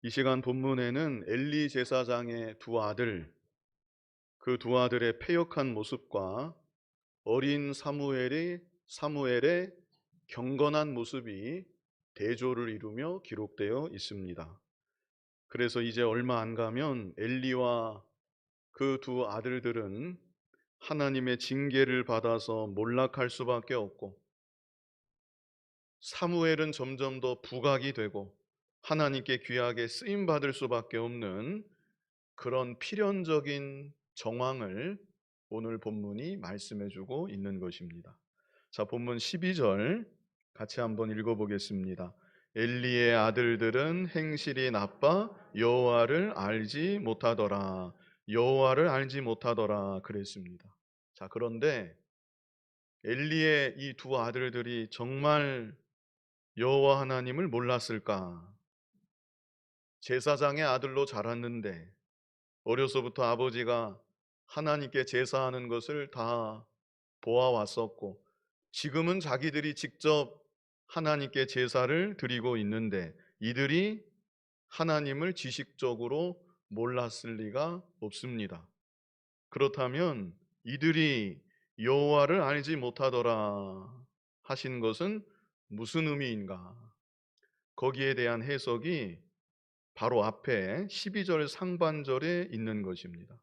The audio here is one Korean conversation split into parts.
이 시간 본문에는 엘리 제사장의 두 아들, 그 두 아들의 패역한 모습과 어린 사무엘의 경건한 모습이 대조를 이루며 기록되어 있습니다. 그래서 이제 얼마 안 가면 엘리와 그 두 아들들은 하나님의 징계를 받아서 몰락할 수밖에 없고, 사무엘은 점점 더 부각이 되고 하나님께 귀하게 쓰임 받을 수밖에 없는 그런 필연적인 정황을 오늘 본문이 말씀해 주고 있는 것입니다. 자, 본문 12절 같이 한번 읽어 보겠습니다. 엘리의 아들들은 행실이 나빠 여호와를 알지 못하더라. 여호와를 알지 못하더라 그랬습니다. 자, 그런데 엘리의 이 두 아들들이 정말 여호와 하나님을 몰랐을까? 제사장의 아들로 자랐는데 어려서부터 아버지가 하나님께 제사하는 것을 다 보아왔었고, 지금은 자기들이 직접 하나님께 제사를 드리고 있는데 이들이 하나님을 지식적으로 몰랐을 리가 없습니다. 그렇다면 이들이 여호와를 알지 못하더라 하신 것은 무슨 의미인가? 거기에 대한 해석이 바로 앞에 12절 상반절에 있는 것입니다.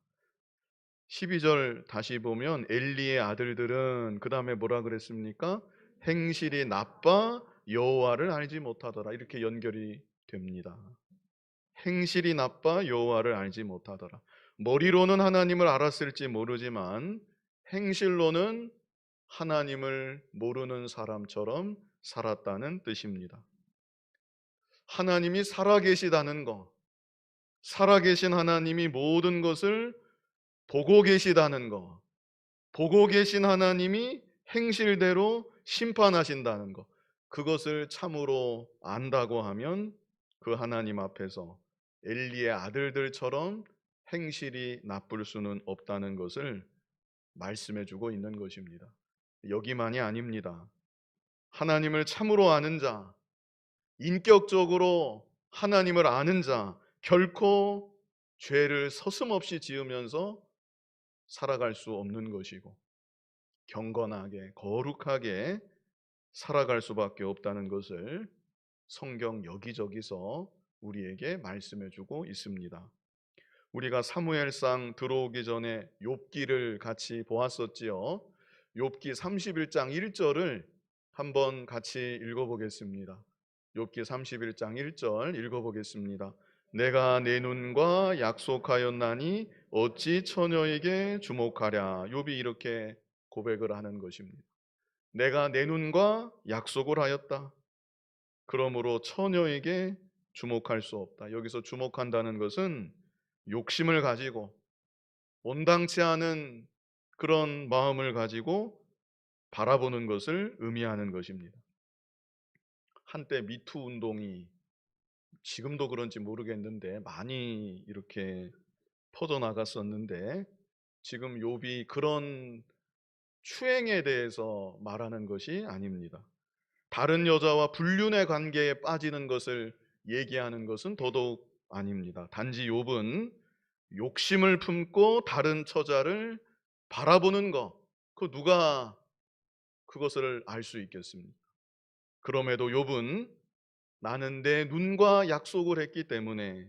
12절 다시 보면 엘리의 아들들은 그 다음에 뭐라 그랬습니까? 행실이 나빠 여호와를 알지 못하더라. 이렇게 연결이 됩니다. 행실이 나빠 여호와를 알지 못하더라. 머리로는 하나님을 알았을지 모르지만 행실로는 하나님을 모르는 사람처럼 살았다는 뜻입니다. 하나님이 살아계시다는 것, 살아계신 하나님이 모든 것을 보고 계시다는 것, 보고 계신 하나님이 행실대로 심판하신다는 것, 그것을 참으로 안다고 하면 그 하나님 앞에서 엘리의 아들들처럼 행실이 나쁠 수는 없다는 것을 말씀해 주고 있는 것입니다. 여기만이 아닙니다. 하나님을 참으로 아는 자, 인격적으로 하나님을 아는 자, 결코 죄를 서슴없이 지으면서 살아갈 수 없는 것이고, 경건하게 거룩하게 살아갈 수밖에 없다는 것을 성경 여기저기서 우리에게 말씀해 주고 있습니다. 우리가 사무엘상 들어오기 전에 욥기를 같이 보았었지요. 욥기 31장 1절을 한번 같이 읽어보겠습니다. 욥기 31장 1절 읽어보겠습니다. 내가 내 눈과 약속하였나니 어찌 처녀에게 주목하랴. 욥이 이렇게 고백을 하는 것입니다. 내가 내 눈과 약속을 하였다. 그러므로 처녀에게 주목할 수 없다. 여기서 주목한다는 것은 욕심을 가지고 온당치 않은 그런 마음을 가지고 바라보는 것을 의미하는 것입니다. 한때 미투 운동이 지금도 그런지 모르겠는데 많이 이렇게 퍼져나갔었는데, 지금 욥이 그런 추행에 대해서 말하는 것이 아닙니다. 다른 여자와 불륜의 관계에 빠지는 것을 얘기하는 것은 더더욱 아닙니다. 단지 욥은 욕심을 품고 다른 처자를 바라보는 것, 그 누가 그것을 알 수 있겠습니까? 그럼에도 욥은 나는 내 눈과 약속을 했기 때문에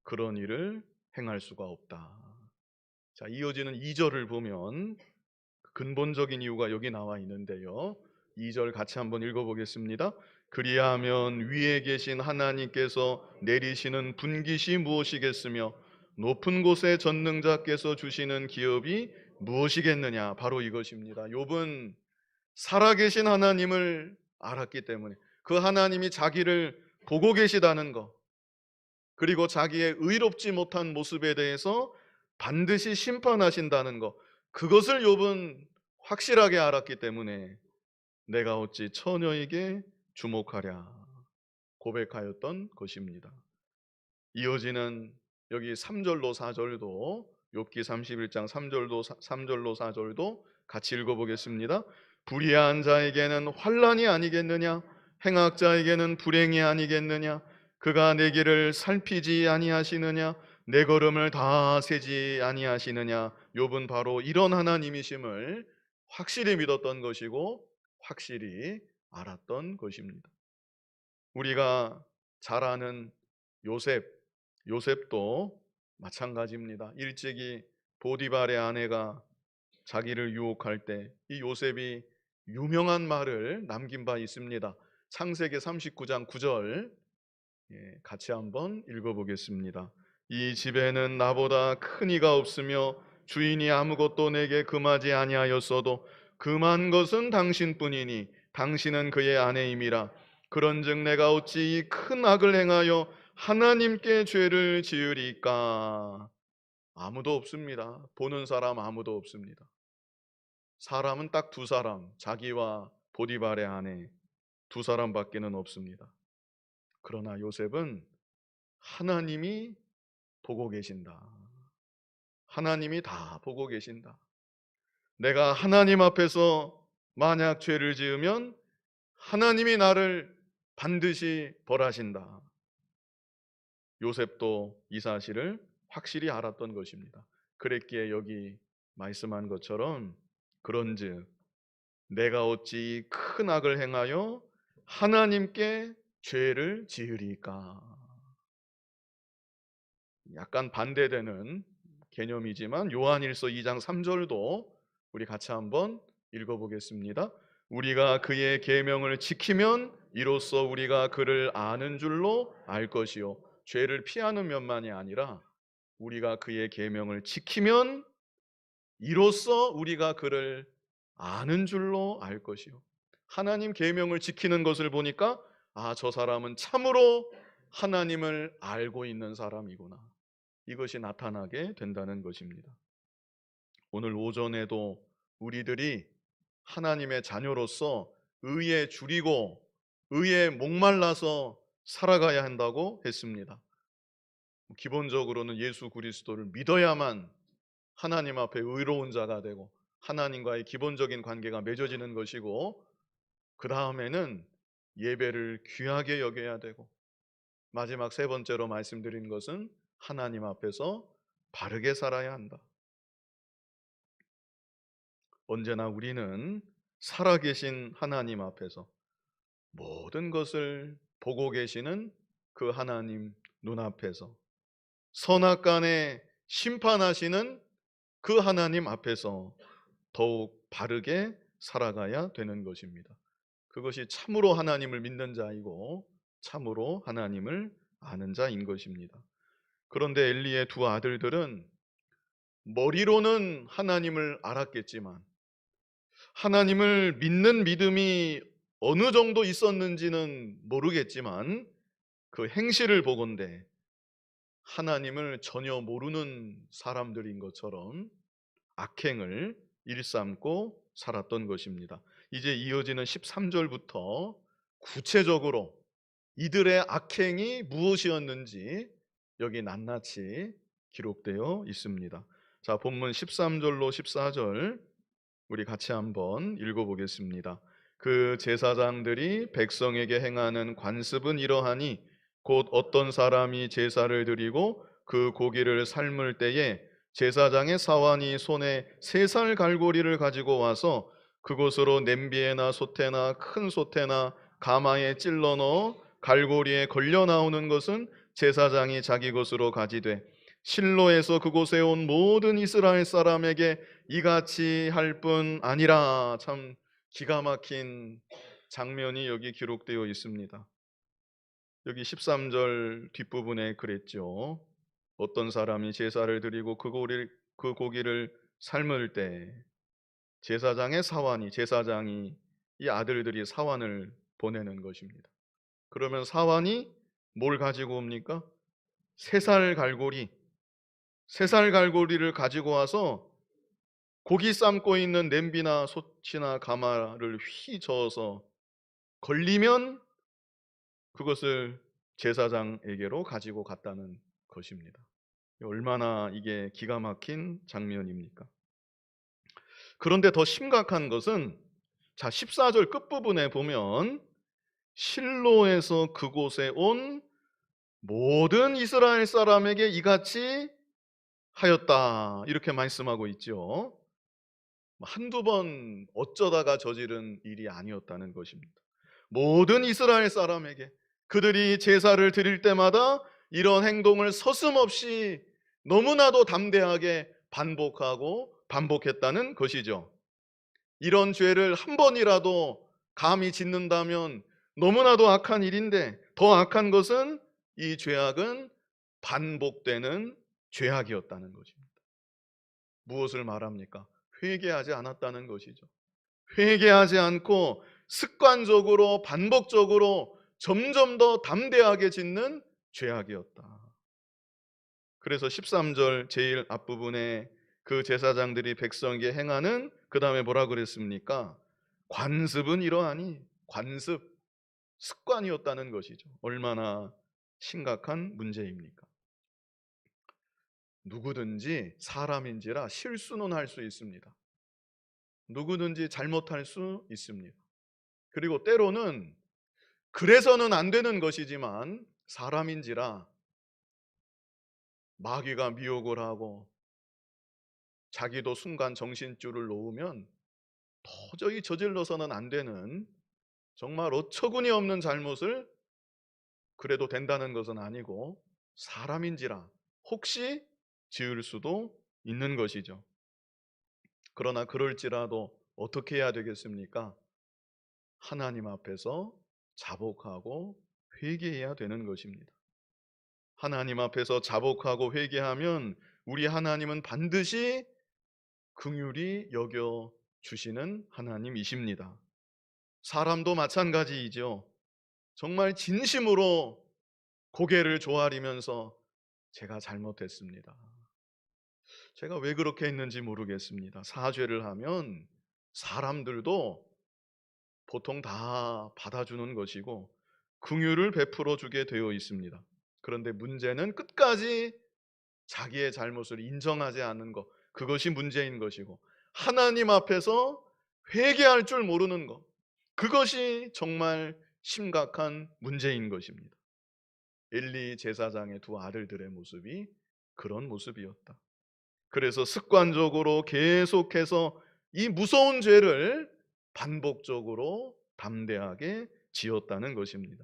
그런 일을 행할 수가 없다. 자, 이어지는 2절을 보면 근본적인 이유가 여기 나와 있는데요. 2절 같이 한번 읽어보겠습니다. 그리하면 위에 계신 하나님께서 내리시는 분깃이 무엇이겠으며 높은 곳에 전능자께서 주시는 기업이 무엇이겠느냐. 바로 이것입니다. 욥은 살아계신 하나님을 알았기 때문에, 그 하나님이 자기를 보고 계시다는 것, 그리고 자기의 의롭지 못한 모습에 대해서 반드시 심판하신다는 것, 그것을 욥은 확실하게 알았기 때문에 내가 어찌 처녀에게 주목하랴 고백하였던 것입니다. 이어지는 여기 3절로 4절도, 욥기 31장 3절로 4절도 같이 읽어보겠습니다. 불의한 자에게는 환난이 아니겠느냐, 행악자에게는 불행이 아니겠느냐, 그가 내 길을 살피지 아니하시느냐? 내 걸음을 다 세지 아니하시느냐? 욥은 바로 이런 하나님이심을 확실히 믿었던 것이고 확실히 알았던 것입니다. 우리가 잘 아는 요셉, 요셉도 마찬가지입니다. 일찍이 보디발의 아내가 자기를 유혹할 때 이 요셉이 유명한 말을 남긴 바 있습니다. 창세기 39장 9절 같이 한번 읽어보겠습니다. 이 집에는 나보다 큰 이가 없으며 주인이 아무것도 내게 금하지 아니하였어도 금한 것은 당신뿐이니 당신은 그의 아내임이라. 그런즉 내가 어찌 이 큰 악을 행하여 하나님께 죄를 지으리까. 아무도 없습니다. 보는 사람 아무도 없습니다. 사람은 딱 두 사람, 자기와 보디발의 아내 두 사람밖에는 없습니다. 그러나 요셉은 하나님이 보고 계신다. 하나님이 다 보고 계신다. 내가 하나님 앞에서 만약 죄를 지으면 하나님이 나를 반드시 벌하신다. 요셉도 이 사실을 확실히 알았던 것입니다. 그랬기에 여기 말씀한 것처럼 그런즉 내가 어찌 큰 악을 행하여 하나님께 죄를 지으리까. 약간 반대되는 개념이지만 요한일서 2장 3절도 우리 같이 한번 읽어보겠습니다. 우리가 그의 계명을 지키면 이로써 우리가 그를 아는 줄로 알 것이요. 죄를 피하는 면만이 아니라 우리가 그의 계명을 지키면 이로써 우리가 그를 아는 줄로 알 것이요. 하나님 계명을 지키는 것을 보니까 저 사람은 참으로 하나님을 알고 있는 사람이구나. 이것이 나타나게 된다는 것입니다. 오늘 오전에도 우리들이 하나님의 자녀로서 의에 줄이고 의에 목말라서 살아가야 한다고 했습니다. 기본적으로는 예수 그리스도를 믿어야만 하나님 앞에 의로운 자가 되고 하나님과의 기본적인 관계가 맺어지는 것이고, 그 다음에는 예배를 귀하게 여겨야 되고, 마지막 세 번째로 말씀드린 것은 하나님 앞에서 바르게 살아야 한다. 언제나 우리는 살아계신 하나님 앞에서 모든 것을 보고 계시는 그 하나님 눈앞에서 선악간에 심판하시는 그 하나님 앞에서 더욱 바르게 살아가야 되는 것입니다. 그것이 참으로 하나님을 믿는 자이고 참으로 하나님을 아는 자인 것입니다. 그런데 엘리의 두 아들들은 머리로는 하나님을 알았겠지만 하나님을 믿는 믿음이 어느 정도 있었는지는 모르겠지만 그 행실을 보건대 하나님을 전혀 모르는 사람들인 것처럼 악행을 일삼고 살았던 것입니다. 이제 이어지는 13절부터 구체적으로 이들의 악행이 무엇이었는지 여기 낱낱이 기록되어 있습니다. 자, 본문 13절로 14절 우리 같이 한번 읽어보겠습니다. 그 제사장들이 백성에게 행하는 관습은 이러하니 곧 어떤 사람이 제사를 드리고 그 고기를 삶을 때에 제사장의 사환이 손에 3살 갈고리를 가지고 와서 그곳으로 냄비에나 솥에나 큰 솥에나 가마에 찔러 넣어 갈고리에 걸려 나오는 것은 제사장이 자기 것으로 가지되 실로에서 그곳에 온 모든 이스라엘 사람에게 이같이 할 뿐 아니라. 참 기가 막힌 장면이 여기 기록되어 있습니다. 여기 13절 뒷부분에 그랬죠. 어떤 사람이 제사를 드리고 그 고기를 삶을 때 제사장의 사환이, 제사장이 이 아들들이 사환을 보내는 것입니다. 그러면 사환이 뭘 가지고 옵니까? 3살 갈고리, 3살 갈고리를 가지고 와서 고기 삶고 있는 냄비나 솥이나 가마를 휘 저어서 걸리면 그것을 제사장에게로 가지고 갔다는 것입니다. 얼마나 이게 기가 막힌 장면입니까? 그런데 더 심각한 것은 14절 끝부분에 보면 실로에서 그곳에 온 모든 이스라엘 사람에게 이같이 하였다. 이렇게 말씀하고 있죠. 한두 번 어쩌다가 저지른 일이 아니었다는 것입니다. 모든 이스라엘 사람에게 그들이 제사를 드릴 때마다 이런 행동을 서슴없이 너무나도 담대하게 반복하고 반복했다는 것이죠. 이런 죄를 한 번이라도 감히 짓는다면 너무나도 악한 일인데, 더 악한 것은 이 죄악은 반복되는 죄악이었다는 것입니다. 무엇을 말합니까? 회개하지 않았다는 것이죠. 회개하지 않고 습관적으로 반복적으로 점점 더 담대하게 짓는 죄악이었다. 그래서 13절 제일 앞부분에 그 제사장들이 백성에게 행하는, 그 다음에 뭐라 그랬습니까? 관습은 이러하니, 관습, 습관이었다는 것이죠. 얼마나 심각한 문제입니까? 누구든지 사람인지라 실수는 할 수 있습니다. 누구든지 잘못할 수 있습니다. 그리고 때로는 그래서는 안 되는 것이지만 사람인지라 마귀가 미혹을 하고 자기도 순간 정신줄을 놓으면 도저히 저질러서는 안 되는, 정말 어처구니 없는 잘못을 그래도 된다는 것은 아니고 사람인지라 혹시 지을 수도 있는 것이죠. 그러나 그럴지라도 어떻게 해야 되겠습니까? 하나님 앞에서 자복하고 회개해야 되는 것입니다. 하나님 앞에서 자복하고 회개하면 우리 하나님은 반드시 긍휼히 여겨 주시는 하나님이십니다. 사람도 마찬가지이죠. 정말 진심으로 고개를 조아리면서 제가 잘못했습니다. 제가 왜 그렇게 했는지 모르겠습니다. 사죄를 하면 사람들도 보통 다 받아주는 것이고 긍휼을 베풀어 주게 되어 있습니다. 그런데 문제는 끝까지 자기의 잘못을 인정하지 않는 것, 그것이 문제인 것이고 하나님 앞에서 회개할 줄 모르는 것, 그것이 정말 심각한 문제인 것입니다. 엘리 제사장의 두 아들들의 모습이 그런 모습이었다. 그래서 습관적으로 계속해서 이 무서운 죄를 반복적으로 담대하게 지었다는 것입니다.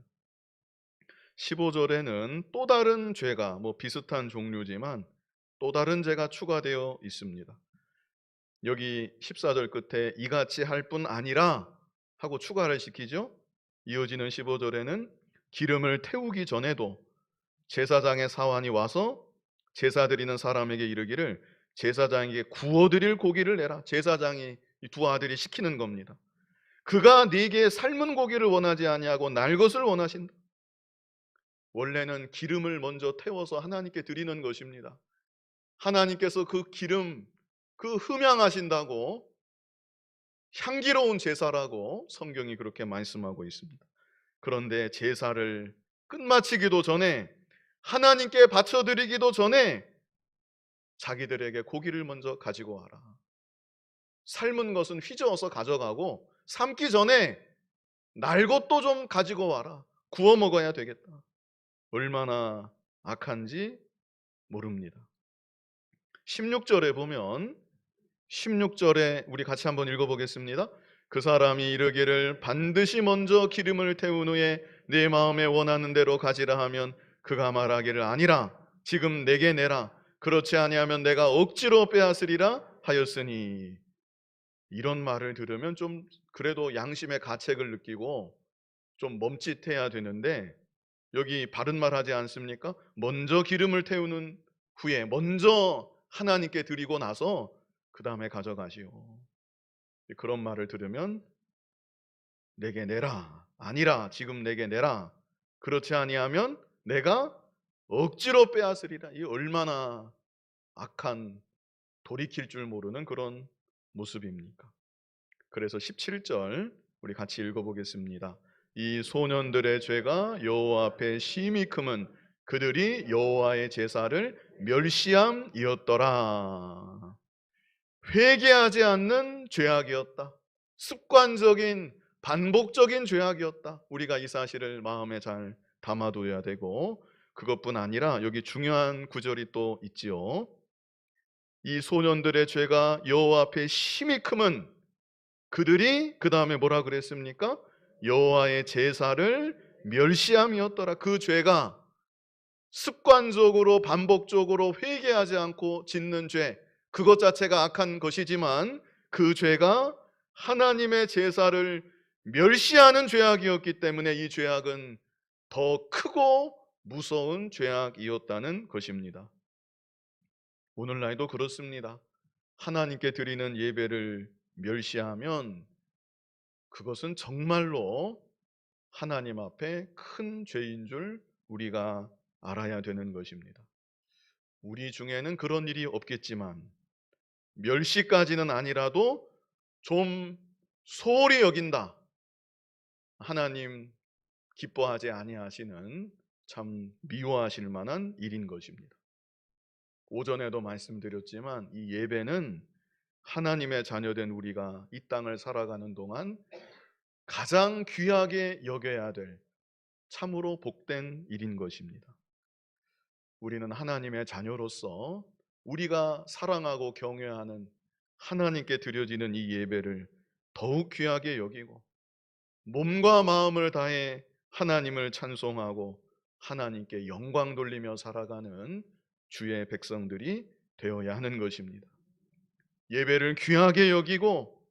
15절에는 또 다른 죄가, 비슷한 종류지만 또 다른 죄가 추가되어 있습니다. 여기 14절 끝에 이같이 할 뿐 아니라 하고 추가를 시키죠. 이어지는 15절에는 기름을 태우기 전에도 제사장의 사환이 와서 제사 드리는 사람에게 이르기를 제사장에게 구워드릴 고기를 내라. 제사장이 이 두 아들이 시키는 겁니다. 그가 네게 삶은 고기를 원하지 아니하고 날 것을 원하신다. 원래는 기름을 먼저 태워서 하나님께 드리는 것입니다. 하나님께서 그 기름, 그 흠양하신다고, 향기로운 제사라고 성경이 그렇게 말씀하고 있습니다. 그런데 제사를 끝마치기도 전에, 하나님께 바쳐드리기도 전에 자기들에게 고기를 먼저 가지고 와라. 삶은 것은 휘저어서 가져가고 삶기 전에 날 것도 좀 가지고 와라. 구워 먹어야 되겠다. 얼마나 악한지 모릅니다. 16절에 보면, 16절에 우리 같이 한번 읽어보겠습니다. 그 사람이 이르기를 반드시 먼저 기름을 태운 후에 네 마음에 원하는 대로 가지라 하면 그가 말하기를 아니라 지금 내게 내라. 그렇지 아니하면 내가 억지로 빼앗으리라 하였으니. 이런 말을 들으면 좀 그래도 양심의 가책을 느끼고 좀 멈칫해야 되는데, 여기 바른 말 하지 않습니까? 먼저 기름을 태우는 후에 먼저 하나님께 드리고 나서 그 다음에 가져가시오. 그런 말을 들으면 내게 내라, 아니라 지금 내게 내라. 그렇지 아니하면 내가 억지로 빼앗으리라. 이 얼마나 악한, 돌이킬 줄 모르는 그런 모습입니까? 그래서 17절 우리 같이 읽어보겠습니다. 이 소년들의 죄가 여호와 앞에 심히 크면 그들이 여호와의 제사를 멸시함이었더라. 회개하지 않는 죄악이었다. 습관적인 반복적인 죄악이었다. 우리가 이 사실을 마음에 잘 담아둬야 되고, 그것뿐 아니라 여기 중요한 구절이 또 있지요. 이 소년들의 죄가 여호와 앞에 심히 크면 그들이 그 다음에 뭐라 그랬습니까? 여호와의 제사를 멸시함이었더라. 그 죄가 습관적으로 반복적으로 회개하지 않고 짓는 죄, 그것 자체가 악한 것이지만 그 죄가 하나님의 제사를 멸시하는 죄악이었기 때문에 이 죄악은 더 크고 무서운 죄악이었다는 것입니다. 오늘날도 그렇습니다. 하나님께 드리는 예배를 멸시하면 그것은 정말로 하나님 앞에 큰 죄인 줄 우리가 알아야 되는 것입니다. 우리 중에는 그런 일이 없겠지만 멸시까지는 아니라도 좀 소홀히 여긴다. 하나님 기뻐하지 아니하시는 참 미워하실 만한 일인 것입니다. 오전에도 말씀드렸지만 이 예배는 하나님의 자녀된 우리가 이 땅을 살아가는 동안 가장 귀하게 여겨야 될 참으로 복된 일인 것입니다. 우리는 하나님의 자녀로서 우리가 사랑하고 경외하는 하나님께 드려지는 이 예배를 더욱 귀하게 여기고 몸과 마음을 다해 하나님을 찬송하고 하나님께 영광 돌리며 살아가는 주의 백성들이 되어야 하는 것입니다. 예배를 귀하게 여기고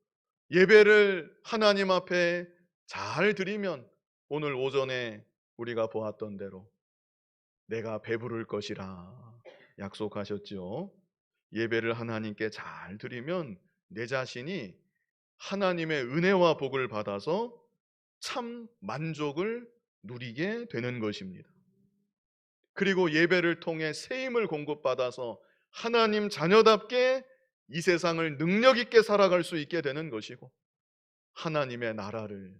예배를 하나님 앞에 잘 드리면 오늘 오전에 우리가 보았던 대로 내가 배부를 것이라 약속하셨지요. 예배를 하나님께 잘 드리면 내 자신이 하나님의 은혜와 복을 받아서 참 만족을 누리게 되는 것입니다. 그리고 예배를 통해 새 힘을 공급받아서 하나님 자녀답게 이 세상을 능력 있게 살아갈 수 있게 되는 것이고 하나님의 나라를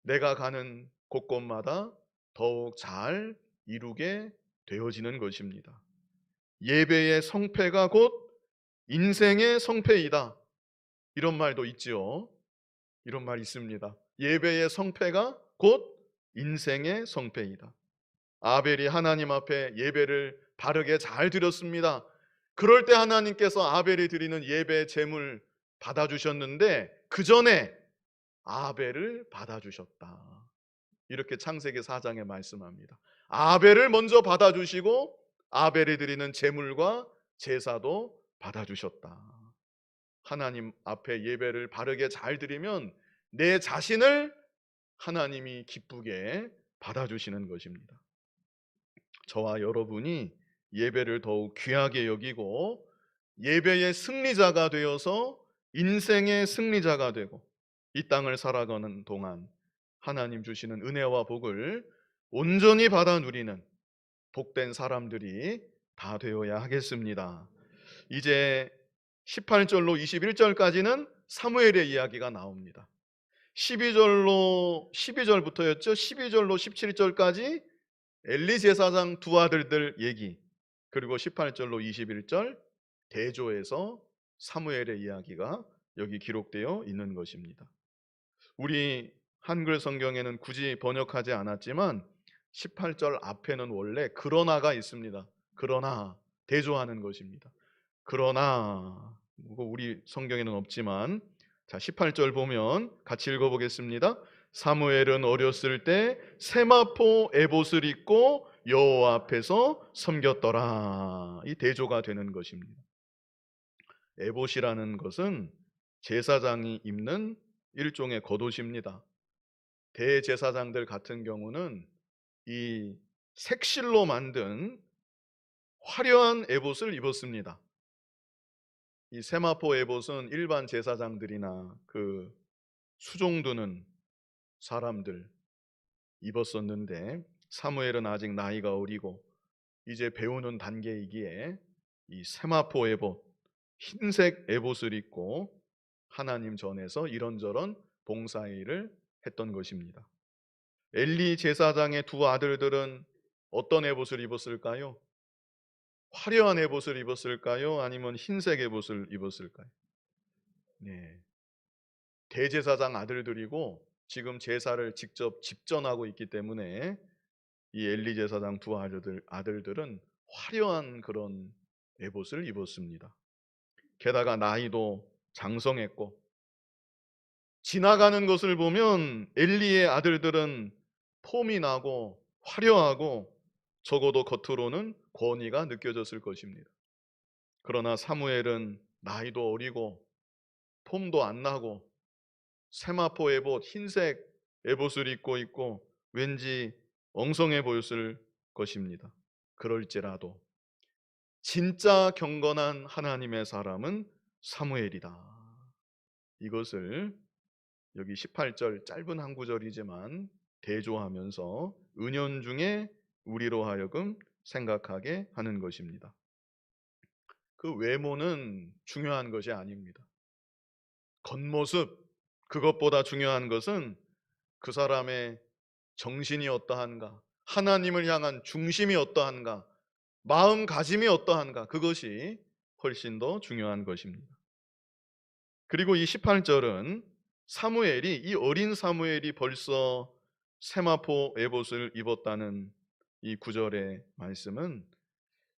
내가 가는 곳곳마다 더욱 잘 이루게 되어지는 것입니다. 예배의 성패가 곧 인생의 성패이다. 이런 말도 있지요. 이런 말 있습니다. 예배의 성패가 곧 인생의 성패이다. 아벨이 하나님 앞에 예배를 바르게 잘 드렸습니다. 그럴 때 하나님께서 아벨이 드리는 예배 제물 받아주셨는데 그 전에 아벨을 받아주셨다. 이렇게 창세기 4장에 말씀합니다. 아벨을 먼저 받아주시고 아벨이 드리는 제물과 제사도 받아주셨다. 하나님 앞에 예배를 바르게 잘 드리면 내 자신을 하나님이 기쁘게 받아주시는 것입니다. 저와 여러분이 예배를 더욱 귀하게 여기고 예배의 승리자가 되어서 인생의 승리자가 되고 이 땅을 살아가는 동안 하나님 주시는 은혜와 복을 온전히 받아 누리는 복된 사람들이 다 되어야 하겠습니다. 이제 18절로 21절까지는 사무엘의 이야기가 나옵니다. 12절부터였죠. 12절로 17절까지 엘리 제사장 두 아들들 얘기, 그리고 18절로 21절 대조에서 사무엘의 이야기가 여기 기록되어 있는 것입니다. 우리 한글 성경에는 굳이 번역하지 않았지만 18절 앞에는 원래 그러나가 있습니다. 그러나 대조하는 것입니다. 그러나 우리 성경에는 없지만 자 18절 보면 같이 읽어보겠습니다. 사무엘은 어렸을 때 세마포 에봇을 입고 여호와 앞에서 섬겼더라. 이 대조가 되는 것입니다. 에봇이라는 것은 제사장이 입는 일종의 겉옷입니다. 대제사장들 같은 경우는 이 색실로 만든 화려한 에봇을 입었습니다. 이 세마포 에봇은 일반 제사장들이나 그 수종두는 사람들 입었었는데 사무엘은 아직 나이가 어리고 이제 배우는 단계이기에 이 세마포 에봇, 흰색 에봇을 입고 하나님 전에서 이런저런 봉사일을 했던 것입니다. 엘리 제사장의 두 아들들은 어떤 에봇을 입었을까요? 화려한 에봇을 입었을까요? 아니면 흰색 에봇을 입었을까요? 네. 대제사장 아들들이고 지금 제사를 직접 집전하고 있기 때문에 이 엘리 제사장 두 아들들은 화려한 그런 에봇을 입었습니다. 게다가 나이도 장성했고, 지나가는 것을 보면 엘리의 아들들은 폼이 나고 화려하고 적어도 겉으로는 권위가 느껴졌을 것입니다. 그러나 사무엘은 나이도 어리고 폼도 안 나고 세마포 에봇, 흰색 에봇을 입고 있고 왠지 엉성해 보였을 것입니다. 그럴지라도 진짜 경건한 하나님의 사람은 사무엘이다. 이것을 여기 18절 짧은 한 구절이지만 대조하면서 은연중에 우리로 하여금 생각하게 하는 것입니다. 그 외모는 중요한 것이 아닙니다. 겉모습, 그것보다 중요한 것은 그 사람의 정신이 어떠한가, 하나님을 향한 중심이 어떠한가, 마음가짐이 어떠한가, 그것이 훨씬 더 중요한 것입니다. 그리고 이 18절은 이 어린 사무엘이 벌써 세마포 에봇을 입었다는 이 구절의 말씀은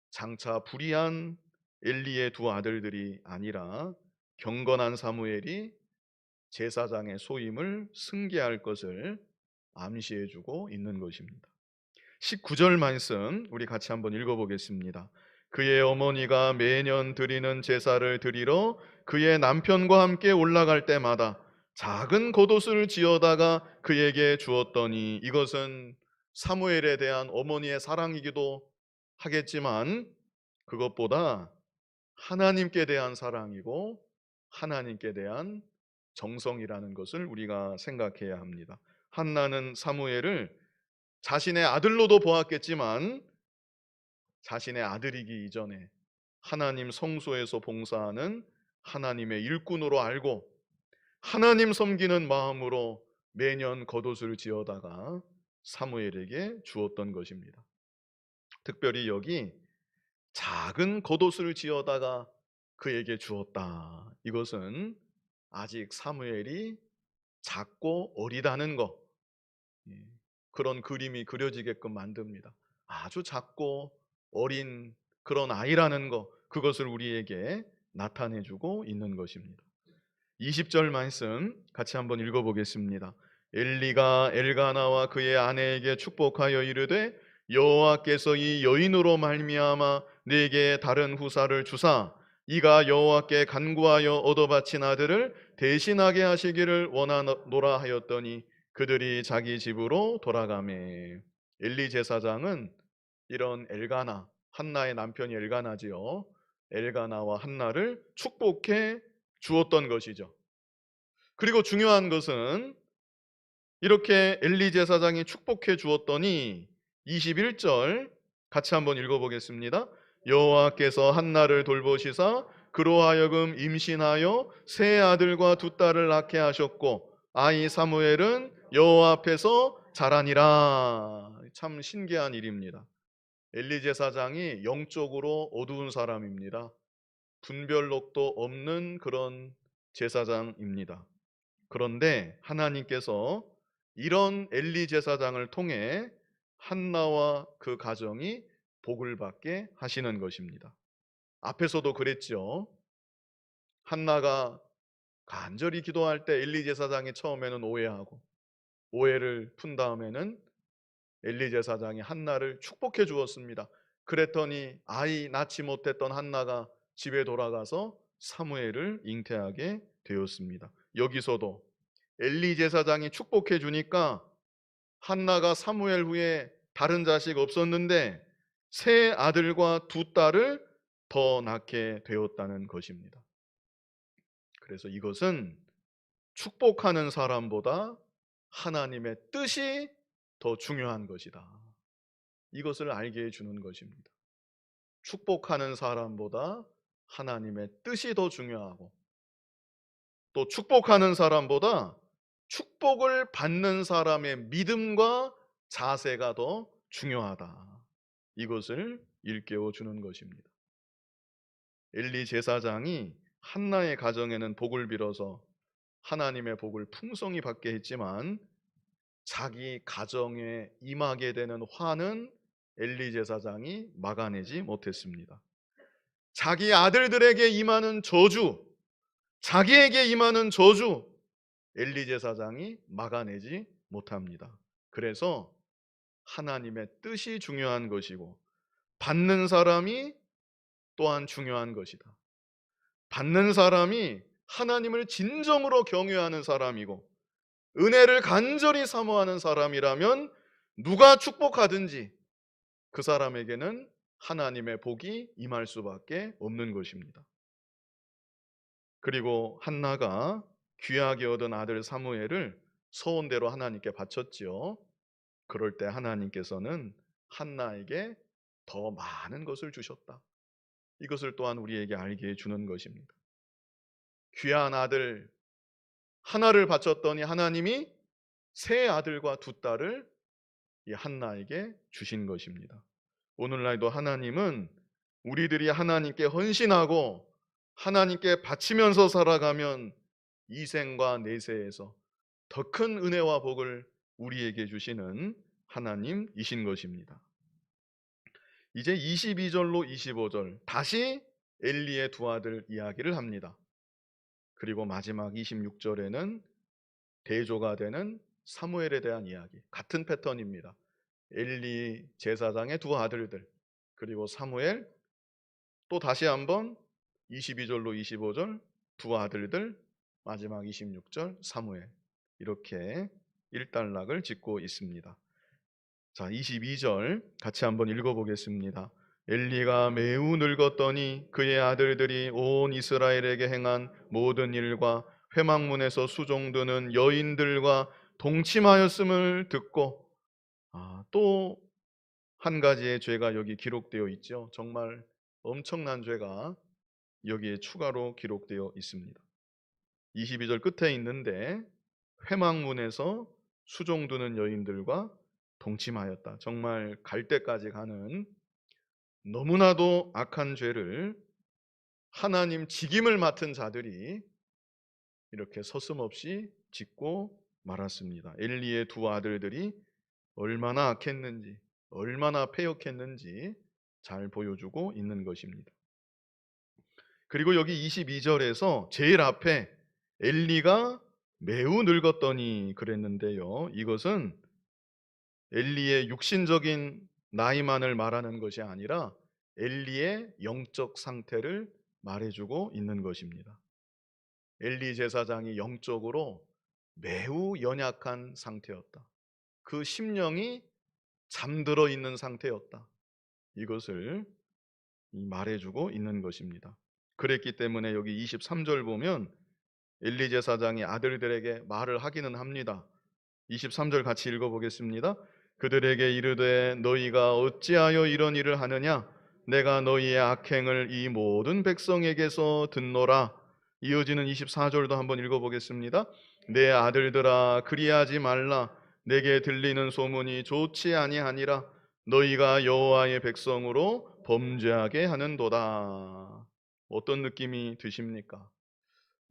장차 불의한 엘리의 두 아들들이 아니라 경건한 사무엘이 제사장의 소임을 승계할 것을 암시해 주고 있는 것입니다. 19절 말씀 우리 같이 한번 읽어보겠습니다. 그의 어머니가 매년 드리는 제사를 드리러 그의 남편과 함께 올라갈 때마다 작은 겉옷을 지어다가 그에게 주었더니, 이것은 사무엘에 대한 어머니의 사랑이기도 하겠지만 그것보다 하나님께 대한 사랑이고 하나님께 대한 정성이라는 것을 우리가 생각해야 합니다. 한나는 사무엘을 자신의 아들로도 보았겠지만 자신의 아들이기 이전에 하나님 성소에서 봉사하는 하나님의 일꾼으로 알고 하나님 섬기는 마음으로 매년 겉옷을 지어다가 사무엘에게 주었던 것입니다. 특별히 여기 작은 겉옷을 지어다가 그에게 주었다. 이것은 아직 사무엘이 작고 어리다는 것, 그런 그림이 그려지게끔 만듭니다. 아주 작고 어린 그런 아이라는 것, 그것을 우리에게 나타내주고 있는 것입니다. 20절 말씀 같이 한번 읽어보겠습니다. 엘리가 엘가나와 그의 아내에게 축복하여 이르되 여호와께서 이 여인으로 말미암아 네게 다른 후사를 주사 이가 여호와께 간구하여 얻어바친 아들을 대신하게 하시기를 원하노라 하였더니 그들이 자기 집으로 돌아가매. 엘리 제사장은 이런 엘가나, 한나의 남편이 엘가나지요, 엘가나와 한나를 축복해 주었던 것이죠. 그리고 중요한 것은 이렇게 엘리 제사장이 축복해 주었더니 21절 같이 한번 읽어보겠습니다. 여호와께서 한나를 돌보시사 그로 하여금 임신하여 세 아들과 두 딸을 낳게 하셨고 아이 사무엘은 여호와 앞에서 자라니라. 참 신기한 일입니다. 엘리 제사장이 영적으로 어두운 사람입니다. 분별력도 없는 그런 제사장입니다. 그런데 하나님께서 이런 엘리 제사장을 통해 한나와 그 가정이 복을 받게 하시는 것입니다. 앞에서도 그랬죠. 한나가 간절히 기도할 때 엘리 제사장이 처음에는 오해하고 오해를 푼 다음에는 엘리 제사장이 한나를 축복해 주었습니다. 그랬더니 아이 낳지 못했던 한나가 집에 돌아가서 사무엘을 잉태하게 되었습니다. 여기서도 엘리 제사장이 축복해 주니까 한나가 사무엘 후에 다른 자식 없었는데 세 아들과 두 딸을 더 낳게 되었다는 것입니다. 그래서 이것은 축복하는 사람보다 하나님의 뜻이 더 중요한 것이다. 이것을 알게 해주는 것입니다. 축복하는 사람보다 하나님의 뜻이 더 중요하고 또 축복하는 사람보다 축복을 받는 사람의 믿음과 자세가 더 중요하다. 이것을 일깨워 주는 것입니다. 엘리 제사장이 한나의 가정에는 복을 빌어서 하나님의 복을 풍성히 받게 했지만 자기 가정에 임하게 되는 화는 엘리 제사장이 막아내지 못했습니다. 자기 아들들에게 임하는 저주, 자기에게 임하는 저주, 엘리 제사장이 막아내지 못합니다. 그래서 하나님의 뜻이 중요한 것이고 받는 사람이 또한 중요한 것이다. 받는 사람이 하나님을 진정으로 경외하는 사람이고 은혜를 간절히 사모하는 사람이라면 누가 축복하든지 그 사람에게는 하나님의 복이 임할 수밖에 없는 것입니다. 그리고 한나가 귀하게 얻은 아들 사무엘을 소원대로 하나님께 바쳤지요. 그럴 때 하나님께서는 한나에게 더 많은 것을 주셨다. 이것을 또한 우리에게 알게 해주는 것입니다. 귀한 아들 하나를 바쳤더니 하나님이 세 아들과 두 딸을 이 한나에게 주신 것입니다. 오늘날도 하나님은 우리들이 하나님께 헌신하고 하나님께 바치면서 살아가면 이생과 내세에서 더 큰 은혜와 복을 우리에게 주시는 하나님이신 것입니다. 이제 22절로 25절 다시 엘리의 두 아들 이야기를 합니다. 그리고 마지막 26절에는 대조가 되는 사무엘에 대한 이야기, 같은 패턴입니다. 엘리 제사장의 두 아들들, 그리고 사무엘, 또 다시 한번 22절로 25절 두 아들들, 마지막 26절 사무엘, 이렇게 일단락을 짓고 있습니다. 자, 22절 같이 한번 읽어보겠습니다. 엘리가 매우 늙었더니 그의 아들들이 온 이스라엘에게 행한 모든 일과 회막문에서 수종드는 여인들과 동침하였음을 듣고, 또 한 가지의 죄가 여기 기록되어 있죠. 정말 엄청난 죄가 여기에 추가로 기록되어 있습니다. 22절 끝에 있는데 회막문에서 수종드는 여인들과 동침하였다. 정말 갈 때까지 가는 너무나도 악한 죄를 하나님 직임을 맡은 자들이 이렇게 서슴없이 짓고 말았습니다. 엘리의 두 아들들이 얼마나 악했는지, 얼마나 패역했는지 잘 보여주고 있는 것입니다. 그리고 여기 22절에서 제일 앞에 엘리가 매우 늙었더니 그랬는데요. 이것은 엘리의 육신적인 나이만을 말하는 것이 아니라 엘리의 영적 상태를 말해주고 있는 것입니다. 엘리 제사장이 영적으로 매우 연약한 상태였다. 그 심령이 잠들어 있는 상태였다. 이것을 말해주고 있는 것입니다. 그랬기 때문에 여기 23절 보면 엘리 제사장이 아들들에게 말을 하기는 합니다. 23절 같이 읽어보겠습니다. 그들에게 이르되 너희가 어찌하여 이런 일을 하느냐? 내가 너희의 악행을 이 모든 백성에게서 듣노라. 이어지는 24절도 한번 읽어보겠습니다. 내 아들들아 그리하지 말라. 내게 들리는 소문이 좋지 아니하니라. 너희가 여호와의 백성으로 범죄하게 하는도다. 어떤 느낌이 드십니까?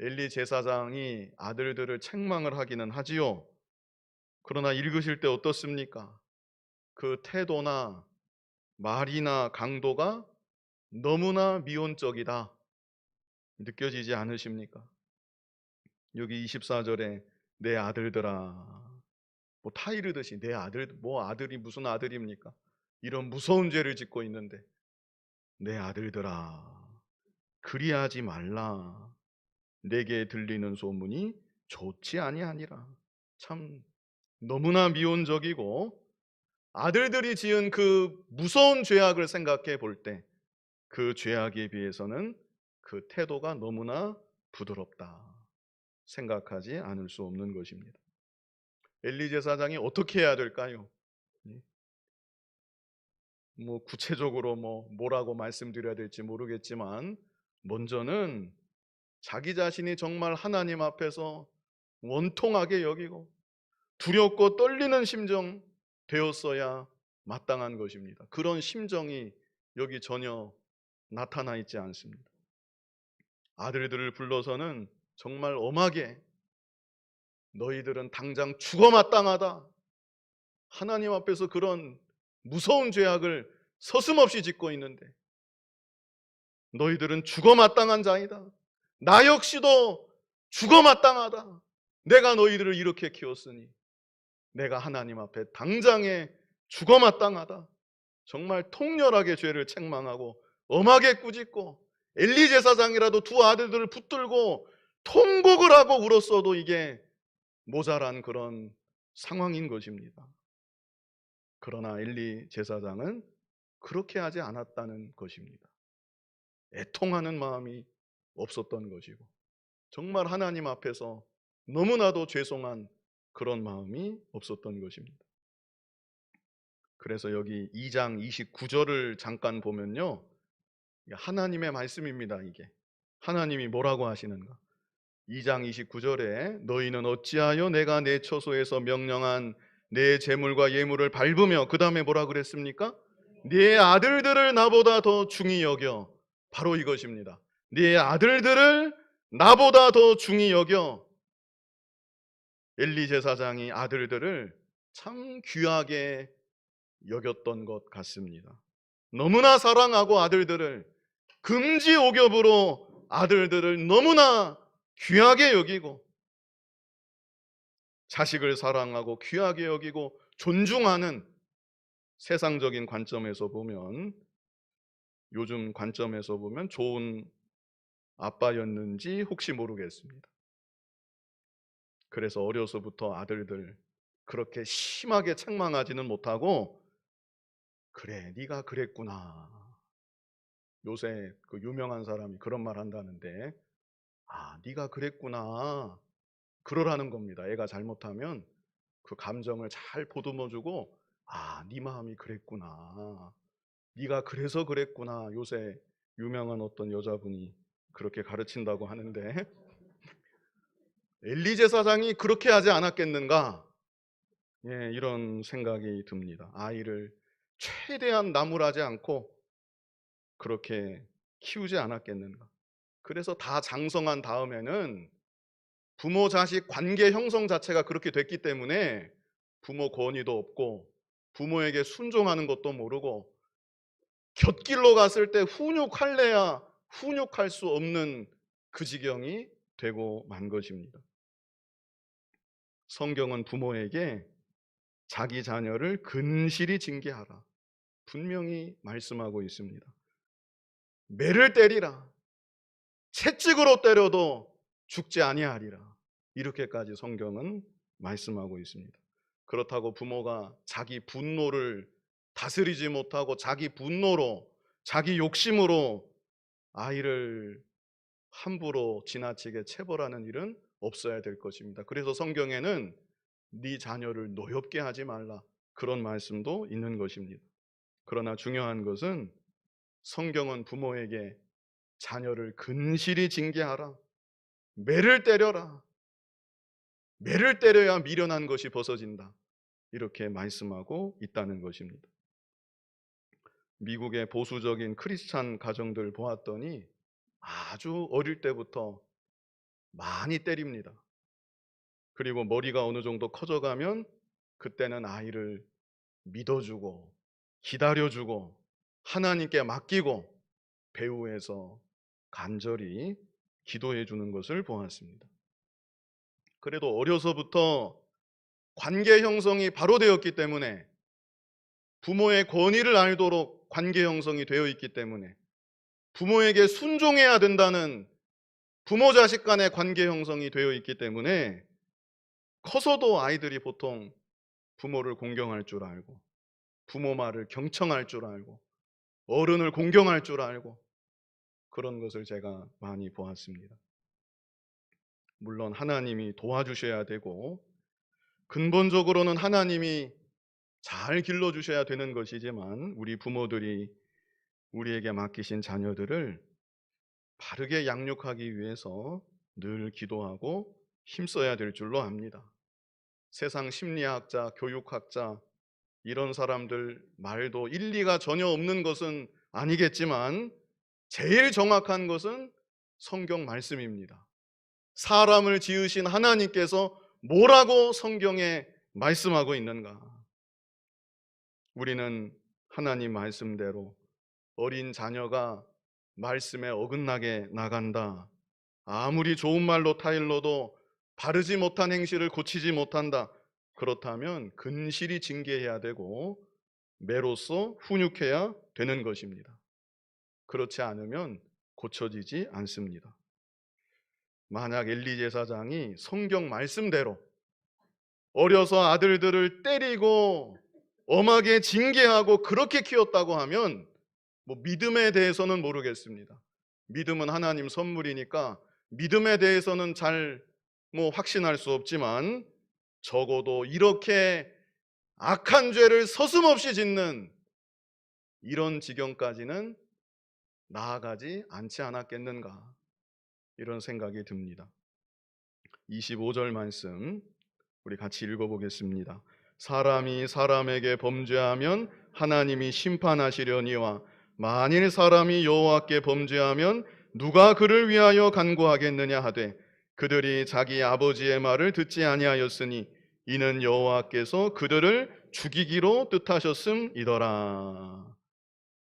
엘리 제사장이 아들들을 책망을 하기는 하지요. 그러나 읽으실 때 어떻습니까? 그 태도나 말이나 강도가 너무나 미온적이다 느껴지지 않으십니까? 여기 24절에 내 아들들아, 뭐 타이르듯이 내 아들, 뭐 아들이 무슨 아들입니까? 이런 무서운 죄를 짓고 있는데 내 아들들아 그리하지 말라. 내게 들리는 소문이 좋지 아니하니라. 참 너무나 미온적이고 아들들이 지은 그 무서운 죄악을 생각해 볼 때 그 죄악에 비해서는 그 태도가 너무나 부드럽다 생각하지 않을 수 없는 것입니다. 엘리 제사장이 어떻게 해야 될까요? 뭐 구체적으로 뭐라고 말씀드려야 될지 모르겠지만 먼저는 자기 자신이 정말 하나님 앞에서 원통하게 여기고 두렵고 떨리는 심정 되었어야 마땅한 것입니다. 그런 심정이 여기 전혀 나타나 있지 않습니다. 아들들을 불러서는 정말 엄하게 너희들은 당장 죽어 마땅하다. 하나님 앞에서 그런 무서운 죄악을 서슴없이 짓고 있는데 너희들은 죽어 마땅한 자이다. 나 역시도 죽어 마땅하다. 내가 너희들을 이렇게 키웠으니 내가 하나님 앞에 당장에 죽어 마땅하다. 정말 통렬하게 죄를 책망하고 엄하게 꾸짖고 엘리 제사장이라도 두 아들들을 붙들고 통곡을 하고 울었어도 이게 모자란 그런 상황인 것입니다. 그러나 엘리 제사장은 그렇게 하지 않았다는 것입니다. 애통하는 마음이 없었던 것이고 정말 하나님 앞에서 너무나도 죄송한 그런 마음이 없었던 것입니다. 그래서 여기 2장 29절을 잠깐 보면요, 하나님의 말씀입니다. 이게 하나님이 뭐라고 하시는가? 2장 29절에 너희는 어찌하여 내가 내 처소에서 명령한 내 재물과 예물을 밟으며, 그 다음에 뭐라 그랬습니까? 네 아들들을 나보다 더 중히 여겨. 바로 이것입니다. 네 아들들을 나보다 더 중히 여겨. 엘리 제사장이 아들들을 참 귀하게 여겼던 것 같습니다. 너무나 사랑하고 아들들을 금지옥엽으로 아들들을 너무나 귀하게 여기고 자식을 사랑하고 귀하게 여기고 존중하는, 세상적인 관점에서 보면, 요즘 관점에서 보면 좋은 아빠였는지 혹시 모르겠습니다. 그래서 어려서부터 아들들 그렇게 심하게 책망하지는 못하고 그래 네가 그랬구나. 요새 그 유명한 사람이 그런 말 한다는데, 아 네가 그랬구나 그러라는 겁니다. 애가 잘못하면 그 감정을 잘 보듬어주고, 아 네 마음이 그랬구나, 네가 그래서 그랬구나. 요새 유명한 어떤 여자분이 그렇게 가르친다고 하는데 엘리 제사장이 그렇게 하지 않았겠는가? 예, 이런 생각이 듭니다. 아이를 최대한 나무라지 않고 그렇게 키우지 않았겠는가? 그래서 다 장성한 다음에는 부모 자식 관계 형성 자체가 그렇게 됐기 때문에 부모 권위도 없고 부모에게 순종하는 것도 모르고 곁길로 갔을 때 훈육할래야 훈육할 수 없는 그 지경이 되고 만 것입니다. 성경은 부모에게 자기 자녀를 근실히 징계하라 분명히 말씀하고 있습니다. 매를 때리라, 채찍으로 때려도 죽지 아니하리라, 이렇게까지 성경은 말씀하고 있습니다. 그렇다고 부모가 자기 분노를 다스리지 못하고 자기 분노로, 자기 욕심으로 아이를 함부로 지나치게 체벌하는 일은 없어야 될 것입니다. 그래서 성경에는 네 자녀를 노엽게 하지 말라, 그런 말씀도 있는 것입니다. 그러나 중요한 것은 성경은 부모에게 자녀를 근실히 징계하라, 매를 때려라, 매를 때려야 미련한 것이 벗어진다, 이렇게 말씀하고 있다는 것입니다. 미국의 보수적인 크리스찬 가정들 보았더니 아주 어릴 때부터 많이 때립니다. 그리고 머리가 어느 정도 커져가면 그때는 아이를 믿어주고 기다려주고 하나님께 맡기고 배후에서 간절히 기도해 주는 것을 보았습니다. 그래도 어려서부터 관계 형성이 바로 되었기 때문에, 부모의 권위를 알도록 관계 형성이 되어 있기 때문에, 부모에게 순종해야 된다는 부모 자식 간의 관계 형성이 되어 있기 때문에 커서도 아이들이 보통 부모를 공경할 줄 알고 부모 말을 경청할 줄 알고 어른을 공경할 줄 알고 그런 것을 제가 많이 보았습니다. 물론 하나님이 도와주셔야 되고 근본적으로는 하나님이 잘 길러주셔야 되는 것이지만, 우리 부모들이 우리에게 맡기신 자녀들을 바르게 양육하기 위해서 늘 기도하고 힘써야 될 줄로 압니다. 세상 심리학자, 교육학자 이런 사람들 말도 일리가 전혀 없는 것은 아니겠지만 제일 정확한 것은 성경 말씀입니다. 사람을 지으신 하나님께서 뭐라고 성경에 말씀하고 있는가? 우리는 하나님 말씀대로 어린 자녀가 말씀에 어긋나게 나간다, 아무리 좋은 말로 타일러도 바르지 못한 행실을 고치지 못한다, 그렇다면 근실히 징계해야 되고 매로써 훈육해야 되는 것입니다. 그렇지 않으면 고쳐지지 않습니다. 만약 엘리 제사장이 성경 말씀대로 어려서 아들들을 때리고 엄하게 징계하고 그렇게 키웠다고 하면 믿음에 대해서는 모르겠습니다. 믿음은 하나님 선물이니까 믿음에 대해서는 잘 확신할 수 없지만, 적어도 이렇게 악한 죄를 서슴없이 짓는 이런 지경까지는 나아가지 않지 않았겠는가, 이런 생각이 듭니다. 25절 말씀 우리 같이 읽어보겠습니다. 사람이 사람에게 범죄하면 하나님이 심판하시려니와 만일 사람이 여호와께 범죄하면 누가 그를 위하여 간구하겠느냐 하되 그들이 자기 아버지의 말을 듣지 아니하였으니 이는 여호와께서 그들을 죽이기로 뜻하셨음이더라.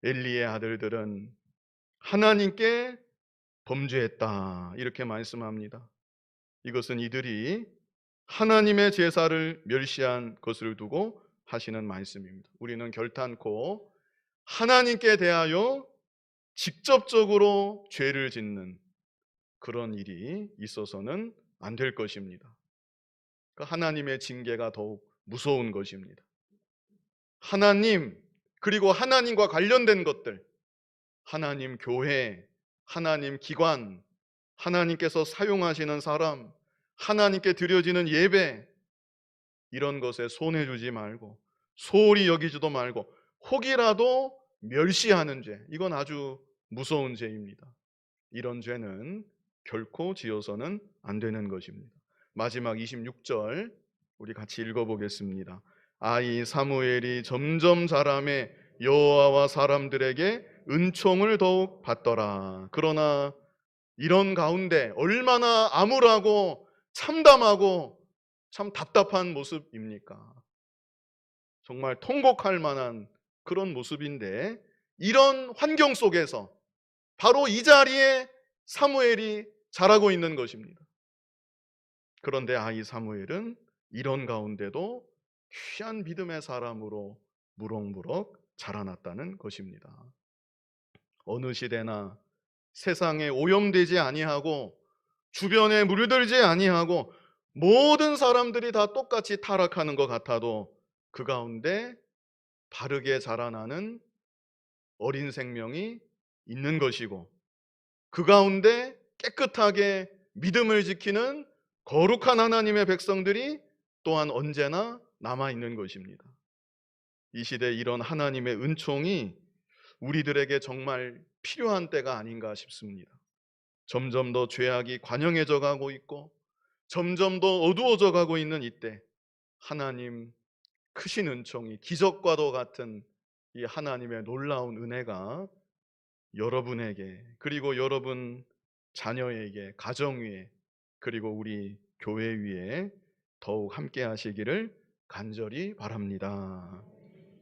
엘리의 아들들은 하나님께 범죄했다, 이렇게 말씀합니다. 이것은 이들이 하나님의 제사를 멸시한 것을 두고 하시는 말씀입니다. 우리는 결단코 하나님께 대하여 직접적으로 죄를 짓는 그런 일이 있어서는 안 될 것입니다. 하나님의 징계가 더욱 무서운 것입니다. 하나님, 그리고 하나님과 관련된 것들, 하나님 교회, 하나님 기관, 하나님께서 사용하시는 사람, 하나님께 드려지는 예배, 이런 것에 손해 주지 말고 소홀히 여기지도 말고 혹이라도 멸시하는 죄, 이건 아주 무서운 죄입니다. 이런 죄는 결코 지어서는 안 되는 것입니다. 마지막 26절 우리 같이 읽어보겠습니다. 아이 사무엘이 점점 자라매 여호와와 사람들에게 은총을 더욱 받더라. 그러나 이런 가운데 얼마나 암울하고 참담하고 참 답답한 모습입니까? 정말 통곡할 만한 그런 모습인데, 이런 환경 속에서 바로 이 자리에 사무엘이 자라고 있는 것입니다. 그런데 아이 사무엘은 이런 가운데도 귀한 믿음의 사람으로 무럭무럭 자라났다는 것입니다. 어느 시대나 세상에 오염되지 아니하고 주변에 물들지 아니하고 모든 사람들이 다 똑같이 타락하는 것 같아도 그 가운데 바르게 자라나는 어린 생명이 있는 것이고, 그 가운데 깨끗하게 믿음을 지키는 거룩한 하나님의 백성들이 또한 언제나 남아있는 것입니다. 이 시대에 이런 하나님의 은총이 우리들에게 정말 필요한 때가 아닌가 싶습니다. 점점 더 죄악이 관영해져 가고 있고 점점 더 어두워져 가고 있는 이때, 하나님 크신 은총이 기적과도 같은 이 하나님의 놀라운 은혜가 여러분에게, 그리고 여러분 자녀에게, 가정 위에, 그리고 우리 교회 위에 더욱 함께 하시기를 간절히 바랍니다.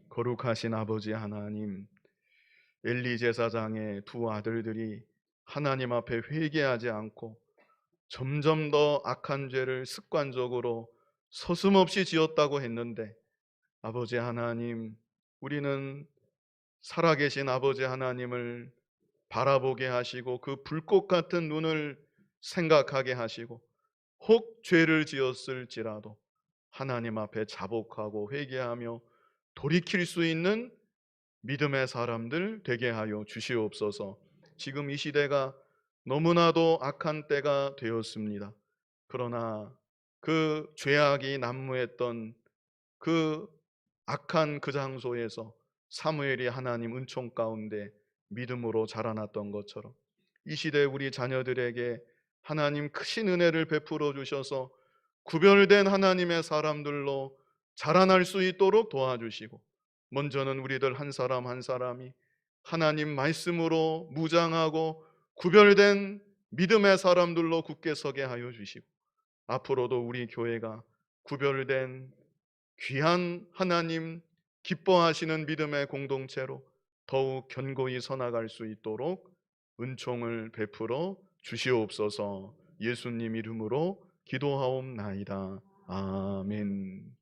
거룩하신 아버지 하나님, 엘리 제사장의 두 아들들이 하나님 앞에 회개하지 않고 점점 더 악한 죄를 습관적으로 서슴없이 지었다고 했는데, 아버지 하나님, 우리는 살아계신 아버지 하나님을 바라보게 하시고 그 불꽃 같은 눈을 생각하게 하시고, 혹 죄를 지었을지라도 하나님 앞에 자복하고 회개하며 돌이킬 수 있는 믿음의 사람들 되게 하여 주시옵소서. 지금 이 시대가 너무나도 악한 때가 되었습니다. 그러나 그 죄악이 난무했던 그 악한 그 장소에서 사무엘이 하나님 은총 가운데 믿음으로 자라났던 것처럼 이 시대 우리 자녀들에게 하나님 크신 은혜를 베풀어 주셔서 구별된 하나님의 사람들로 자라날 수 있도록 도와주시고, 먼저는 우리들 한 사람 한 사람이 하나님 말씀으로 무장하고 구별된 믿음의 사람들로 굳게 서게 하여 주시고, 앞으로도 우리 교회가 구별된 귀한 하나님 기뻐하시는 믿음의 공동체로 더욱 견고히 서나갈 수 있도록 은총을 베풀어 주시옵소서. 예수님 이름으로 기도하옵나이다. 아멘.